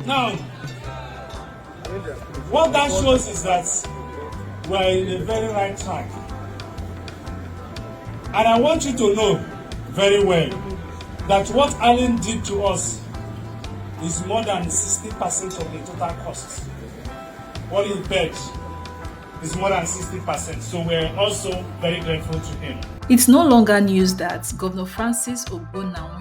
Now, what that shows is that we're in a very right track. And I want you to know very well that what Allen did to us is more than 60% of the total cost. What he paid is more than 60%. So we're also very grateful to him. It's no longer news that Governor Francis Ogbonna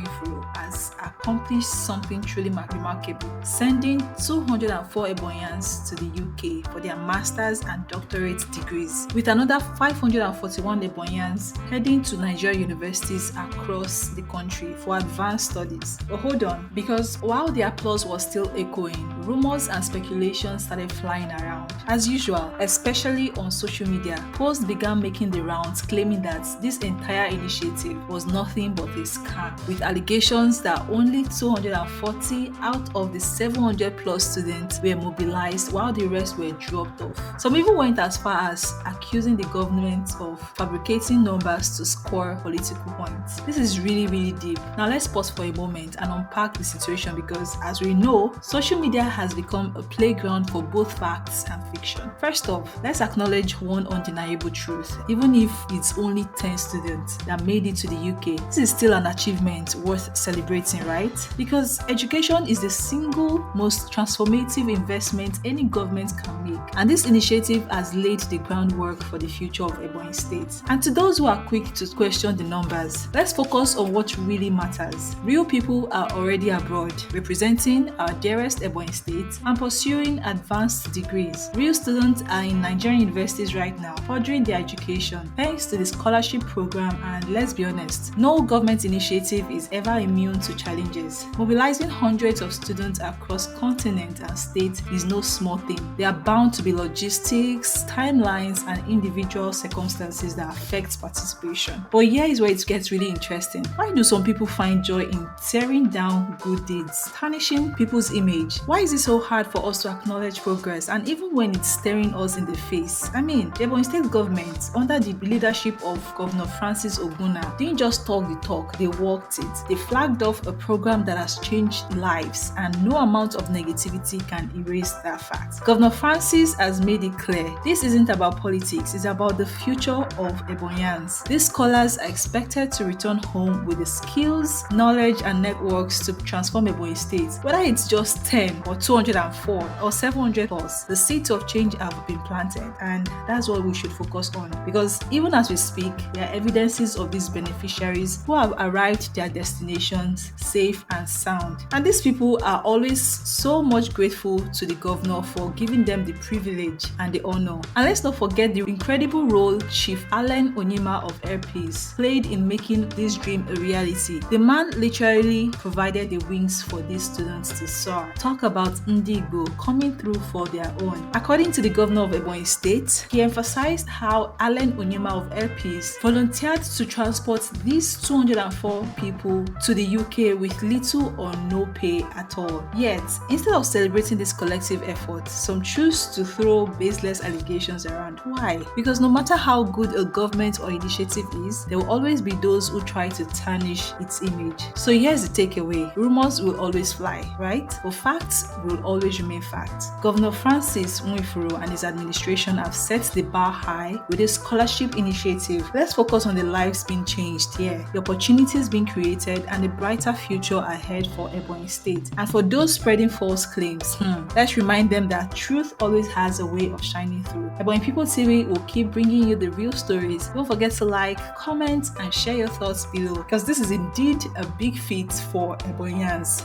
has accomplished something truly remarkable, sending 204 Ebonyans to the UK for their master's and doctorate degrees, with another 541 Ebonyans heading to Nigerian universities across the country for advanced studies. But hold on, because while the applause was still echoing, rumors and speculations started flying around. As usual, especially on social media, posts began making the rounds claiming that this entire initiative was nothing but a scam, with allegations that only 240 out of the 700 plus students were mobilized while the rest were dropped off. Some even went as far as accusing the government of fabricating numbers to score political points. This is really deep. Now let's pause for a moment and unpack the situation, because as we know, social media has become a playground for both facts and fiction. First off, let's acknowledge one undeniable truth. Even if it's only 10 students that made it to the UK, this is still an achievement worth celebrating, right? Because education is the single most transformative investment any government can make, and this initiative has laid the groundwork for the future of Ebonyi State. And to those who are quick to question the numbers, let's focus on what really matters. Real people are already abroad, representing our dearest Ebonyi State and pursuing advanced degrees. Real students are in Nigerian universities right now, furthering their education thanks to the scholarship program. And let's be honest, no government initiative is ever immune to challenges. Mobilizing hundreds of students across continent and state is no small thing. There are bound to be logistics, timelines, and individual circumstances that affect participation. But here is where it gets really interesting. Why do some people find joy in tearing down good deeds, tarnishing people's image? Why is it so hard for us to acknowledge progress, and even when it's staring us in the face? I mean, the Ebonyi State government, under the leadership of Governor Francis Ogbonna, didn't just talk the talk, they walked it. They flagged off a program that has changed lives, and no amount of negativity can erase that fact. Governor Francis has made it clear this isn't about politics, it's about the future of Ebonyans. These scholars are expected to return home with the skills, knowledge, and networks to transform Ebonyi State. Whether it's just 10 or 204 or 700 plus, the seeds of change have been planted, and that's what we should focus on, because even as we speak, there are evidences of these beneficiaries who have arrived their destinations safe and sound. And these people are always so much grateful to the governor for giving them the privilege and the honor. And let's not forget the incredible role Chief Allen Onyema of Air Peace played in making this dream a reality. The man literally provided the wings for these students to soar. Talk about Ndigo coming through for their own. According to the governor of Ebonyi State, he emphasized how Allen Onyema of Air Peace volunteered to transport these 204 people to the UK with little or no pay at all. Yet, instead of celebrating this collective effort, some choose to throw baseless allegations around. Why? Because no matter how good a government or initiative is, there will always be those who try to tarnish its image. So here's the takeaway. Rumors will always fly, right? But facts will always remain facts. Governor Francis Nwifuru and his administration have set the bar high with this scholarship initiative. Let's focus on the lives being changed here, the opportunities being created, and a brighter future ahead for Ebonyi State. And for those spreading false claims, let's remind them that truth always has a way of shining through. Ebonyi People TV will keep bringing you the real stories. Don't forget to like, comment, and share your thoughts below, because this is indeed a big feat for Ebonyans.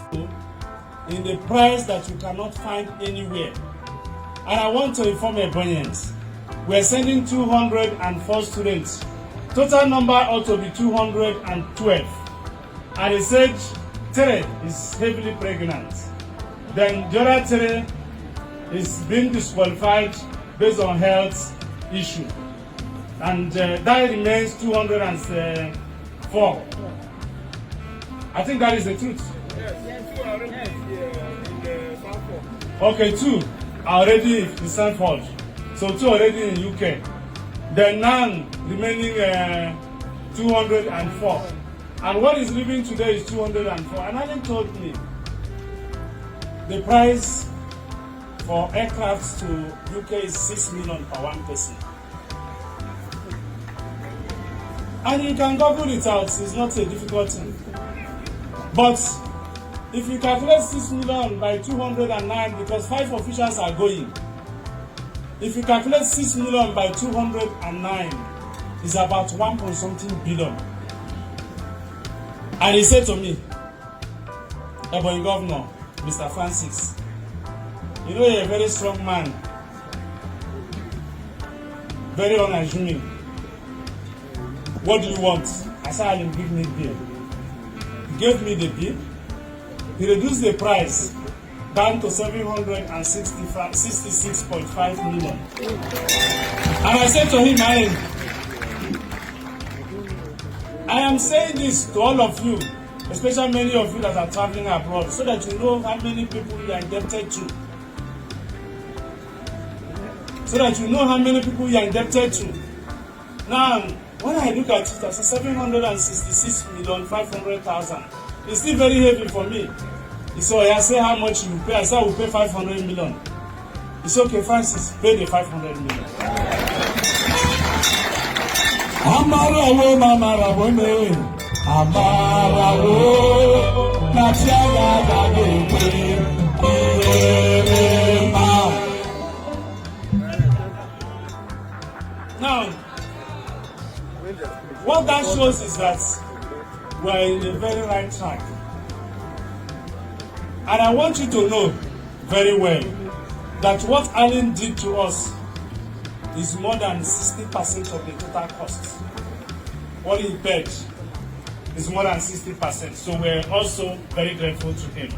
In the price that you cannot find anywhere. And I want to inform Ebonyans, we're sending 204 students. Total number ought to be 212. And he said Tere is heavily pregnant. Then the other Tere is being disqualified based on health issue. And that remains 204. I think that is the truth. Okay, 2 are already in Sanford. So 2 already in UK. The now remaining 204. And what is leaving today is 204. And Alan told me The price for aircraft to UK is 6 million per one person. And you can Google it out, it's not a difficult thing. But if you calculate 6 million by 209, because 5 officials are going, if you calculate 6 million by 209, it's about 1 point something billion. And he said to me, Ebonyi Governor, Mr. Francis, you know you're a very strong man, very unassuming. What do you want? I said, I'll give me the bill. He gave me the bill. He reduced the price down to 766.5 million. And I said to him, I am saying this to all of you, especially many of you that are traveling abroad, so that you know how many people you are indebted to. So that you know how many people you are indebted to. Now, when I look at it, I say 766,500,000. It's still very heavy for me. He said, I say how much you pay. I said I will pay 500 million. He said, okay, Francis, pay the 500 million. Amarawo mamarawo me, amarawo na tiaga dage ma. Now, what that shows is that we are in a very right track. And I want you to know very well that what Allen did to us is more than 60% of the total cost. What he paid is more than 60%. So we're also very grateful to him.